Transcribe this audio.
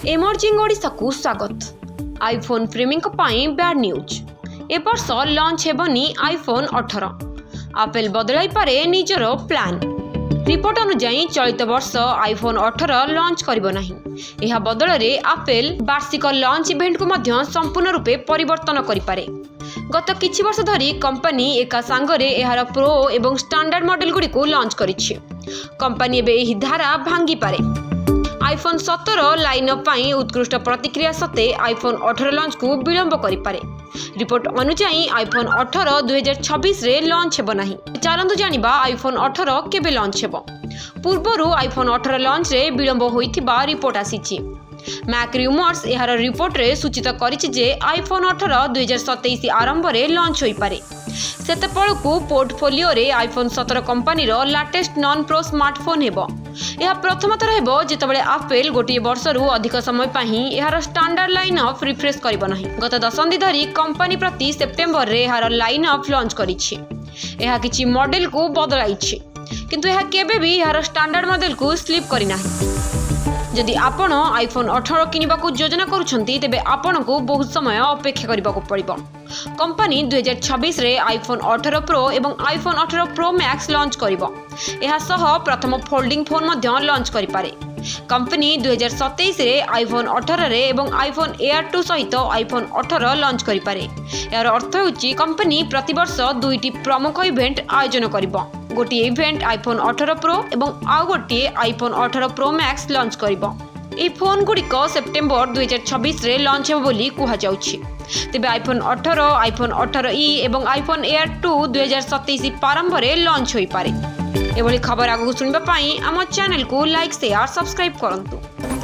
Emerging Odisha को स्वागत। IPhone प्रेमी बैड न्यूज। ए वर्ष लॉन्च हेबनी आईफोन 18। एप्पल बदलाई पारे निजर प्लान। रिपोर्ट अनुसार चलित वर्ष आईफोन 18 लॉन्च करिबो नाही। एहा बदल रे एप्पल वार्षिक लॉन्च इवेंट को मध्य संपूर्ण रूपे परिवर्तन करि पारे। गत किछि वर्ष धरी कंपनी एका सांगरे एहार प्रो एवं स्टैंडर्ड मॉडल गुडी को लॉन्च करिछि। कंपनी एबे एही धारा भांगी पारे। आईफोन 17 लाइनअप पाई उत्कृष्ट प्रतिक्रिया सत्ते आईफोन 18 लॉन्च को विलंब करि पारे। रिपोर्ट अनुसार आईफोन 18 2026 रे लॉन्च हेबो नाही। चलंतु जानिबा आईफोन 18 केबे लॉन्च हेबो। पूर्वरु आईफोन 18 लॉन्च रे विलंब होइथिबा रिपोर्ट आसीछि। मैक रूमर्स एहार रिपोर्ट रे सूचित करिछि जे आईफोन 18 2027 आरंभ रे लॉन्च होई पारे। सेतेपळकु पोर्टफोलियो रे आईफोन 17 कंपनी रो लेटेस्ट नॉन प्रो स्मार्टफोन हेबो। यह प्रथम थर हेबो जेतबेले एप्पल गोटे वर्षरु अधिक समय पाही एहार स्टैंडर्ड लाइनअप रिफ्रेश करिबो नाही। गत दशंधि धरी कंपनी प्रति सेप्टेम्बर रे एहार लाइनअप लॉन्च करिछि। एहा किछि मॉडल को बदलाइछि, किंतु एहा केबे भी एहार स्टैंडर्ड मॉडल को स्लिप करि नाही। जदि आपण आईफोन 18 किनिबाकू योजना करूछंती तेबे आपनको बहुत समय अपेक्षा करिबाकू पड़िबो। कंपनी 2026 रे आईफोन 18 प्रो एवं आईफोन 18 प्रो मैक्स लॉन्च करिबो। एहा सह प्रथम फोल्डिंग फोन मध्य लॉन्च करि पारे। कंपनी 2027 रे आईफोन 18 रे एवं आईफोन एयर 2 सहित आईफोन 18 लॉन्च करि पारे। यार अर्थ होछि कंपनी प्रति वर्ष दुईटी प्रमुख इवेंट आयोजन करिबो। गोटे इवेंट आईफोन 18 प्रो एवं आउ गोटे आईफोन 18 प्रो मैक्स लॉन्च करिबो। ए फोन गुड़िक सेप्टेम्बर 2026 रे लॉन्च हेबो बोली कुहा जाउछि। तेबे आईफोन 18, आईफोन 18e एवं आईफोन एयर 2 2027 प्रारंभ रे लॉन्च होई पारे। एभली खबर आगु सुनिबा पई हम चैनल को लाइक शेयर सब्सक्राइब करंतु।